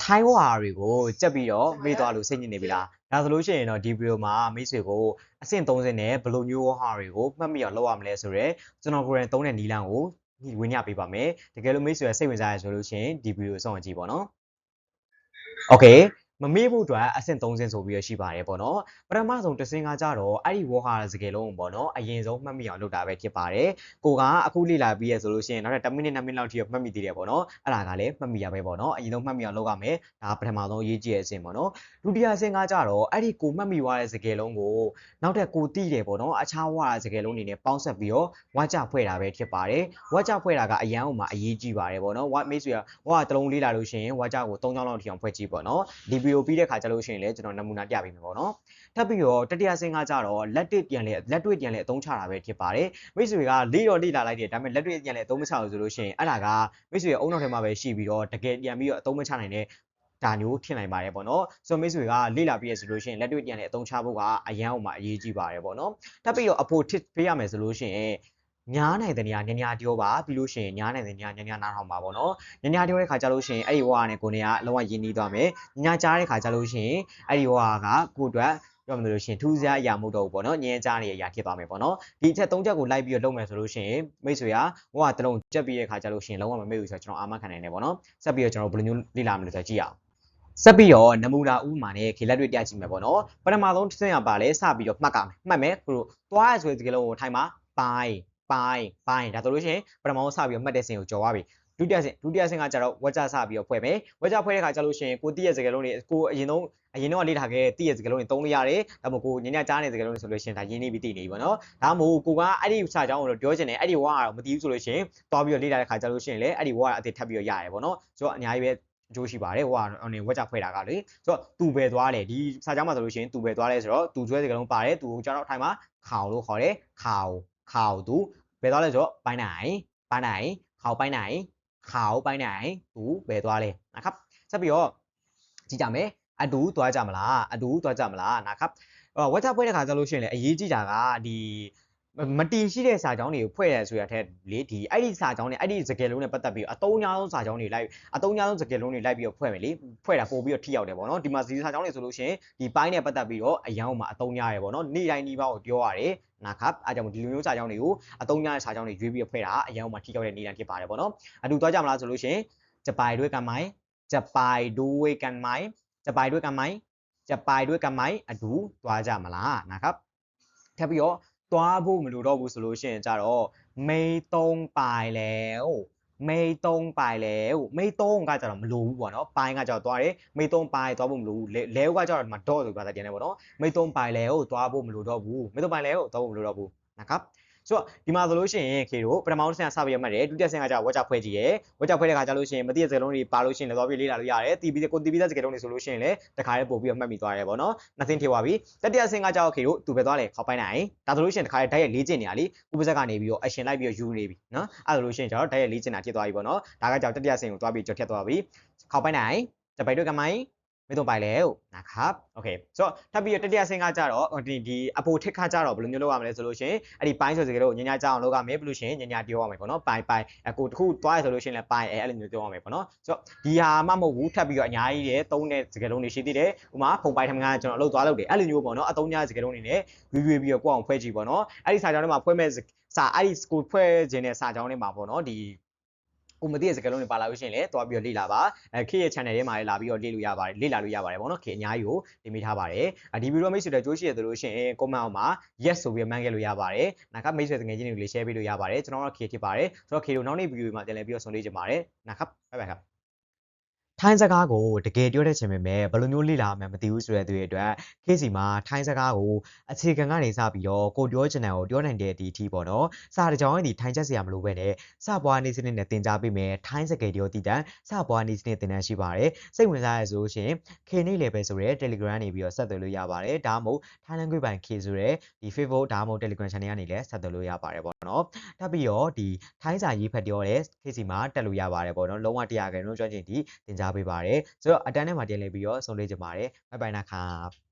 ထိုင်းဝါတွေကိုကြက်ပြီးတော့မေးသွားလို့စိတ်ညစ်နေပြီလားဒါဆိုလို့ရှိရင်တော့ဒီဗီဒီယိုမှာမိတ်ဆွေကိုအဆင့်30နဲ့ဘယ်လိုမျိုးဟာတွေကိုမှတ်မိအောင်လုပ်ရမလဲဆိုတော့ကျွန်တော်ကိုယ်တိုင်သုံးတဲ့နည်းလမ်းကိုဝင်ညပေးပါမယ်တကယ်လို့မိတ်ဆွေစိတ်ဝင်စားရဆိုလို့ရှိရင်ဒီဗီဒီယိုစောင့်ကြည့်ပါနော်โอเคမမေ့ဖို့အတွက်အဆင့်30ဆိုပြီးရရှိပါတယ်ပေါ့နော်ပထမဆုံးတစ်စင်းကကြတော့အဲ့ဒီဝါဟာစကေလုံးပေါ့နော်အရင်ဆုံးမှတ်မိအောင်လုပ်တာပဲဖြစ်ပါတယ်ကိုကအခုလေ့လာပြီးရဆိုလို့ရှိရင်နောက်ထပ်10မိနစ်2မိနစ်လောက်ထိမှတ်မိသေးတယ်ပေါ့နော်အဲ့ဒါကလည်းမှတ်မိရပဲပေါ့နော်အရင်ဆုံးမှတ်မိအောင်လုပ်ရမယ်ဒါပထမဆုံးအရေးကြီးတဲ့အဆင့်ပေါ့နော်ဒုတိယအဆင့်ကကြတော့အဲ့ဒီကိုမှတ်မိသွားတဲ့စကေလုံးကိုနောက်ထပ်ကိုတိတယ်ပေါ့နော်အခြားဝါစကေလုံးတွေနဲ့ပေါင်းဆက်ပြီးတော့ဝါကြဖွဲ့တာပဲဖြစ်ပါတယ်ဝါကြဖွဲ့တာကအရန်ဥမှာအရေးကြီးပါတယ်ပေါ့နော်ဝါမိတ်ဆွေကဝါတလုံးလေးလာလို့ရှိရင်ဝါကြကို3ချောင်းလောက်ထိအောင်ဖွဲ့ကြည့်ပေါ့နော်ဒီဗီဒီယိုပြီးတဲ့ခါကျလို့ရှိရင်လည်းကျွန်တော်နမူနာပြပေးမယ်ပေါ့နော်ထပ်ပြီးတော့တတိယဆင်းကကြတော့လက်တွေ့ပြန်လေအသုံးချတာပဲဖြစ်ပါတယ်မိတ်ဆွေကလေးတော့လေ့လာလိုက်တယ်ဒါပေမဲ့လက်တွေ့ပြန်လေအသုံးမချဘူးဆိုလို့ရှိရင်အဲ့ဒါကမိတ်ဆွေရဲ့အုံနောက်ထဲမှာပဲရှိပြီးတော့တကယ်ပြန်ပြီးတော့အသုံးမချနိုင်တဲ့ဒါမျိုးထင်နိုင်ပါတယ်ပေါ့နော်ဆိုမိတ်ဆွေကလေ့လာပြီးရဆိုလို့ရှိရင်လက်တွေ့ပြန်လေအသုံးချဖို့ကအရန်အောင်မှာအရေးကြီးပါတယ်ပေါ့နော်ထပ်ပြီးတော့အဖို့ tip ပေးရမယ်ဆိုလို့ရှိရင်ညားနိုင်တဲ့နေရာညာပြောပါပြီးလို့ရှိရင်ညားနိုင်တဲ့ညာနားထောင်ပါပေါ့နော်ညာပြောတဲ့ခါကျလို့ရှိရင်အဲ့ဒီဝါနဲ့ကိုနေကအလုံးဝရင်းနှီးသွားမယ်ညာကြားတဲ့ခါကျလို့ရှိရင်အဲ့ဒီဝါကကိုအတွက်ပြောမလို့ရှိရင်ထူးခြားအရာမဟုတ်တော့ဘူးပေါ့နော်ညင်ကြားနေတဲ့အရာဖြစ်သွားမယ်ပေါ့နော်ဒီအချက်၃ချက်ကိုလိုက်ပြီးတော့လုပ်မယ်ဆိုလို့ရှိရင်မိတ်ဆွေကဝါတလုံးကြက်ပြီးတဲ့ခါကျလို့ရှိရင်လုံးဝမမေ့ဘူးဆိုတော့ကျွန်တော်အာမခံနိုင်တယ်ပေါ့နော်ဆက်ပြီးတော့ကျွန်တော်ဘယ်လိုမျိုးလေ့လာမလဲဆိုတော့ကြည့်အောင်ဆက်ပြီးတော့နမူနာဥမာနဲ့ခေလက်တွေပြကြည့်မယ်ပေါ့နော်ပထမဆုံးတစ်ဆင့်ကပါလဲစပြီးတော့မှတ်ကြမယ်မှတ်မယ်ကိုသွားရဆိုတဲ့စကားလုံးကိုထိုင်မှာပိုင်းဒါဆိုလို့ရှိရင်ပထမဆုံးစပြီးတော့မှတ်တဲ့စင်ကိုကြော်သွားပြီဒုတိယဆင့်ကကြတော့ဝက်ကြစပြီးတော့ဖွဲ့မယ်ဝက်ကြဖွဲ့တဲ့ခါကျလို့ရှိရင်ကိုတည့်ရဲ့စကားလုံးတွေကိုအရင်တော့လေ့ထားခဲ့တည့်ရဲ့စကားလုံးတွေသုံးလို့ရတယ်ဒါမှမဟုတ်ကိုညကြားနေစကားလုံးတွေဆိုလို့ရှိရင်ဒါရင်းနှီးပြီးတည်နေပြီပေါ့နော်ဒါမှမဟုတ်ကိုကအဲ့ဒီစာကြောင်းကိုတော့ပြောချင်တယ်အဲ့ဒီဝါကတော့မတည်ဘူးဆိုလို့ရှိရင်တွားပြီးတော့လေ့လာတဲ့ခါကျလို့ရှိရင်လည်းအဲ့ဒီဝါကအသစ်ထပ်ပြီးတော့ရတယ်ပေါ့နော်ဆိုတော့အများကြီးပဲအကျိုးရှိပါတယ်ဟိုကဝက်ကြဖွဲ့တာကလေဆိုတော့သူပဲသွားတယ်ဒီစာကြောင်းမှာဆိုလို့ရှိရင်သူပဲသွားတယ်ဆိုတော့သူဆွဲစကားလုံးပါတယ်သူကျတော့အထိုင်မှာခေါလို့ခေါ်တယ်ခေါသူပဲသွားလဲဆိုတော့ပိုင်းနိုင်ခေါပိုင်းနိုင်သူပဲသွားလဲนะครับဆက်ပြီးတော့ကြည့်ကြမယ်အတူသွားကြမလားนะครับဝက်ကြဖွဲ့တဲ့ခါကျလို့ရှိရင်လည်းအရေးကြီးတာကဒီမတီရှိတဲ့စာကြောင်းတွေကိုဖွဲ့ရဆိုရတဲ့လေဒီအဲ့ဒီစာကြောင်းနဲ့အဲ့ဒီစကေလုံးနဲ့ပတ်သက်ပြီးအတုံးများဆုံးစာကြောင်းတွေလိုက်အတုံးများဆုံးစကေလုံးတွေလိုက်ပြီးတော့ဖွဲ့မယ်လေဖွဲ့တာပို့ပြီးတော့ထိရောက်တယ်ပေါ့နော်ဒီမှာဒီစာကြောင်းတွေဆိုလို့ရှိရင်ဒီပိုင်းနဲ့ပတ်သက်ပြီးတော့အရန်မှာအတုံးများရယ်ပေါ့နော်နေ့တိုင်းဒီပေါကိုပြောရတယ်นะครับအားကြောင့်ဒီလိုမျိုးစာကြောင်းတွေကိုအတုံးများတဲ့စာကြောင်းတွေရွေးပြီးတော့ဖွဲ့တာအရန်မှာထိရောက်တဲ့နေ့တိုင်းဖြစ်ပါတယ်ပေါ့နော်အတူသွားကြမလားဆိုလို့ရှိရင်จะไปด้วยกันไหมအတူသွားကြမလားนะครับထပ်ပြီးတော့သွားဖို့မလိုတော့ဘူးဆိုလို့ရှိရင်ကြတော့ไม่ต้องไปแล้วไม่ต้องကကြတော့မလိုဘူးပေါ့နော်ပိုင်းကကြတော့သွားတယ်ไม่ต้องไปသွားဖို့မလိုဘူးလဲကကြတော့မတော့ဆိုပြတာတင်နေပေါ့နော်ไม่ต้องไปแล้วသွားဖို့မလိုတော့ဘူးไม่ต้องไปแล้วသွားဖို့မလိုတော့ဘူးนะครับဆိုတော့ဒီမှာဆိုလို့ရှိရင်ခေတို့ပထမဆုံးဆင့်ကစပြီးရမှတ်တယ်ဒုတိယဆင့်ကကြဝက်ကြဖွဲ့ကြည့်ရယ်ဝက်ကြဖွဲ့တဲ့ခါကျလို့ရှိရင်မသိတဲ့စကားလုံးတွေပါလို့ရှိရင်လည်းသွားပြီးလေ့လာလို့ရတယ်တီးပြီးစကားလုံးတွေဆိုလို့ရှိရင်လည်းတခါလေးပို့ပြီးတော့မှတ်မိသွားတယ်ပေါ့နော်နှစ်ဆင့်ထည့်သွားပြီတတိယဆင့်ကကြတော့ခေတို့သူပဲသွားတယ်ခေါက်ပိုင်းနိုင်ဒါဆိုလို့ရှိရင်တခါလေးဓာတ်ရိုက်လေ့ကျင့်နေရလေဥပဇက်ကနေပြီးတော့ action လိုက်ပြီးတော့ယူနေပြီနော်အဲ့ဒါဆိုလို့ရှိရင်ကျတော့ဓာတ်ရိုက်လေ့ကျင့်တာဖြစ်သွားပြီပေါ့နော်ဒါကကြောင့်တတိယဆင့်ကိုသွားပြီးကြော်ဖြတ်သွားပြီခေါက်ပိုင်းနိုင်จะไปด้วยกันไหมไม่ต้องไปแล้วนะครับโอเคဆိုတော့ထပ်ပြီးတတိယဆင့်ကကြတော့ဒီအပိုထစ်ခါကြတော့ဘယ်လိုမျိုးလုပ်ရမလဲဆိုလို့ရှိရင်အဲ့ဒီပိုင်းဆိုစကားလို့ညကြအောင်လုပ်ရမယ်ပြီးလို့ရှိရင်ညပြောရမယ်ပေါ့နော်ပိုင်းကိုတစ်ခုသွားရဆိုလို့ရှိရင်လည်းပိုင်းအဲ့လိုမျိုးပြောရမယ်ပေါ့နော်ဆိုတော့ဒီဟာမှမဟုတ်ဘူးထပ်ပြီးတော့အများကြီးတဲ့သုံးတဲ့စကားလုံးတွေရှိသေးတယ်ဥမာဖုံပိုင်းထမငါကျွန်တော်အလုပ်သွားလုပ်တယ်အဲ့လိုမျိုးပေါ့နော်အသုံးများစကားလုံးတွေနဲ့ရွေပြီးတော့ကိုအောင်ဖွဲ့ကြည့်ပေါ့နော်အဲ့ဒီစာကြောင်းထဲမှာဖွဲ့မဲ့စာအဲ့ဒီကိုဖွဲ့ခြင်းတဲ့စာကြောင်းထဲမှာပေါ့နော်ဒီကိုမသိတဲ့စကားလုံးတွေပါလာလို့ရှိရင်လည်းတွားပြီးတော့လေ့လာပါခေရဲ့ channel ထဲမှာလည်းလာပြီးတော့လေ့လာလို့ရပါတယ်ပေါ့နော်ခေအများကြီးကိုတင်ပေးထားပါတယ်ဒီဗီဒီယိုမိတ်ဆွေတွေကြိုးရှိရသလိုရှိရင် comment အောက်မှာ yes ဆိုပြီးမှန်းခဲ့လို့ရပါတယ်နောက်မိတ်ဆွေငယ်ချင်းတွေကိုလည်း share ပေးလို့ရပါတယ်ကျွန်တော်တို့ခေဖြစ်ပါတယ်ဆိုတော့ခေတို့နောက်နေ့ဗီဒီယိုမှာပြန်လည်ပြီးတော့ဆုံတွေ့ကြပါမယ်နောက်ဘိုင်ဘိုင်ครับထိုင်းစကားကိုတကယ်ပြောတဲ့ချိန်ပဲဘယ်လိုမျိုးလေ့လာမှမသိဘူးဆိုတဲ့သူတွေအတွက်ခေစီမှာထိုင်းစကားကိုအခြေခံကနေစပြီးတော့ကိုပြောချင်တယ်ကိုပြောနိုင်တဲ့အထိပေါ့နော်စာတကြောင်ဒီထိုင်းချက်စရာမလိုပဲနဲ့စပွားနေစနစ်နဲ့တင် जा ပေးမယ်ထိုင်းစကားတွေကိုတည်တံစပွားနေစနစ်တင်တန်းရှိပါတယ်စိတ်ဝင်စားရဆိုလို့ရှိရင်ခေနေလေပဲဆိုရဲ Telegram နေပြီးတော့ဆက်သွယ်လို့ရပါတယ်ဒါမှမဟုတ် Thailand ခွေပိုင်ခေဆိုရဲဒီ Facebook ဒါမှမဟုတ် Telegram channel ကနေလည်းဆက်သွယ်လို့ရပါတယ်ပေါ့နော်ထပ်ပြီးတော့ဒီထိုင်းစာရေးဖတ်ပြောတဲ့ခေစီမှာတက်လို့ရပါတယ်ပေါ့နော်လုံးဝ100ခန့်ကျွမ်းကျင်ဒီတင် जा ပေးပါတယ်ဆိုတော့အတန်းထဲမှာတင်လဲပြီးတော့ဆုံးလေးကြပါတယ်ဘိုင်ဘိုင်နာครับ